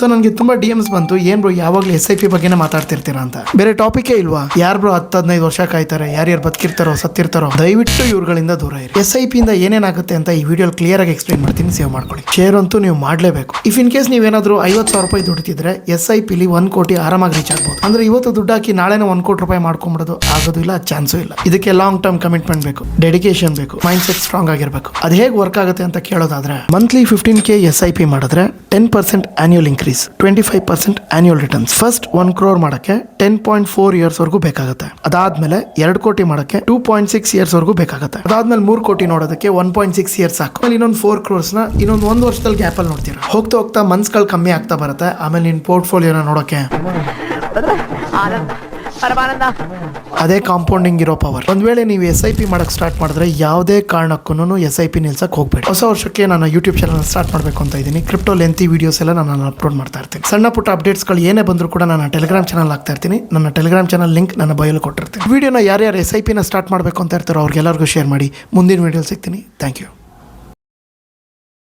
So ನನಗೆ ತುಂಬಾ DMs ಬಂತು, ಏನ್ ಬ್ರೋ ಯಾವಾಗಲೂ SIP ಬಗ್ಗೆನೇ ಮಾತಾಡ್ತಿರ್ತೀರಾ ಅಂತ. ಬೇರೆ ಟಾಪಿಕೇ ಇಲ್ವಾ? ಯಾರು ಬ್ರೋ 10-15 ವರ್ಷ ಕಾಯ್ತಾರೆ, ಯಾರ್ಯಾರು ಬದುಕಿರ್ತಾರೋ ಸತ್ತಿರ್ತಾರೋ, ದಯವಿಟ್ಟು ಇವ್ರುಗಳಿಂದ ದೂರ ಇರಿ. SIP ಇಂದ ಏನೇನಾಗುತ್ತೆ ಅಂತ ಈ ವಿಡಿಯೋ ಕ್ಲಿಯರ್ ಆಗಿ ಎಕ್ಸ್ಪ್ಲೈನ್ ಮಾಡ್ತೀನಿ, ಸೇವ್ ಮಾಡ್ಕೊಳ್ಳಿ. ಶೇರ್ ಅಂತೂ ನೀವು ಮಾಡಲೇಬೇಕು. ಇಫ್ ಇನ್ ಕೇಸ್ ನೀವೇನಾದ್ರೂ 50,000 ರೂಪಾಯಿ ದುಡ್ತಿದ್ರೆ SIP ಲಿ 1 ಕೋಟಿ ಆರಾಮಾಗಿ ರೀಚ್ ಆಗ್ಬೋದು. ಅಂದ್ರೆ ಇವತ್ತು ದುಡ್ಡು ಹಾಕಿ ನಾಳೆನೇ 1 ಕೋಟಿ ರೂಪಾಯಿ ಮಾಡ್ಕೊಂಡ್ಬಿಡೋದು ಆಗೋದಿಲ್ಲ, ಚಾನ್ಸು ಇಲ್ಲ. ಇದಕ್ಕೆ ಲಾಂಗ್ ಟರ್ಮ್ ಕಮಿಟ್ಮೆಂಟ್ ಬೇಕು, ಡೆಡಿಕೇಶನ್ ಬೇಕು, ಮೈಂಡ್ ಸೆಟ್ ಸ್ಟ್ರಾಂಗ್ ಆಗಿರ್ಬೇಕು. ಅದು ಹೇಗೆ ವರ್ಕ್ ಆಗುತ್ತೆ ಅಂತ ಕೇಳೋದಾದ್ರೆ, ಮಂತ್ಲಿ 15K SIP ಮಾಡಿದ್ರೆ 10% annual increase, 25% annual returns. First 1 crore ಮಾಡಕ್ಕೆ 10.4 years ವರೆಗೂ ಬೇಕಾಗುತ್ತೆ. ಅದಾದ್ಮೇಲೆ 2 ಕೋಟಿ ಮಾಡಕ್ಕೆ 2.6 years ವರೆಗೂ ಬೇಕಾಗುತ್ತೆ. ಅದಾದ್ಮೇಲೆ 3 ಕೋಟಿ ನೋಡೋದಕ್ಕೆ 1.6 years ಸಾಕು. ಆಮೇಲೆ ಇನ್ನೊಂದು 4 crores ನ ಇನ್ನೊಂದು 1 ವರ್ಷದಲ್ಲಿ ಗ್ಯಾಪ್ ಅಲ್ಲಿ ನೋಡ್ತೀರಾ. ಹೋಗ್ತಾ ಹೋಗ್ತಾ ಮಂತ್ಸ್ಗಳು ಕಮ್ಮಿ ಆಗ್ತಾ ಬರುತ್ತೆ. ಆಮೇಲೆ ನಿನ್ ಪೋರ್ಟ್ಫೋಲಿಯೋನ ನೋಡೋಕೆ ಅದೇ ಕಾಂಪೌಂಡಿಂಗ್ ಇರೋ ಪವರ್. ಒಂದ್ ವೇಳೆ ನೀವು SIP ಮಾಡಕ್ ಸ್ಟಾರ್ಟ್ ಮಾಡಿದ್ರೆ ಯಾವುದೇ ಕಾರಣಕ್ಕೂ SIP ನಿಲ್ಸಕ್ ಹೋಗ್ಬೇಡಿ. ಹೊಸ ವರ್ಷಕ್ಕೆ ನಾನು ಯೂಟ್ಯೂಬ್ ಚಾನಲ್ ಸ್ಟಾರ್ಟ್ ಮಾಡಬೇಕು ಅಂತ ಇದ್ದೀನಿ. ಕ್ರಿಪ್ಟೋ ಲೆಂತಿ ವಿಡಿಯೋಸ್ ಎಲ್ಲ ನಾನು ಅಪ್ಲೋಡ್ ಮಾಡ್ತಾ ಇರ್ತೀನಿ. ಸಣ್ಣ ಪುಟ್ಟ ಅಪ್ಡೇಟ್ಸ್ಗಳು ಏನೇ ಬಂದರೂ ಕೂಡ ನಾನು ಟೆಲಿಗ್ರಾಮ್ ಚಾನಲ್ ಹಾಕ್ತಾ ಇರ್ತೀನಿ. ನನ್ನ ಟೆಲಿಗ್ರಾಮ್ ಚಾನಲ್ ಲಿಂಕ್ ನನ್ನ ಬಯೋಲಿ ಕೊಟ್ಟಿರ್ತೀನಿ. ವಿಡಿಯೋನ ಯಾರ್ಯಾರು SIP ನ ಸ್ಟಾರ್ಟ್ ಮಾಡಬೇಕು ಅಂತ ಇರ್ತಾರೋ ಅವ್ರಿಗೆಲ್ಲರಿಗೂ ಶೇರ್ ಮಾಡಿ. ಮುಂದಿನ ವಿಡಿಯೋ ಸಿಗ್ತೀನಿ. Thank you.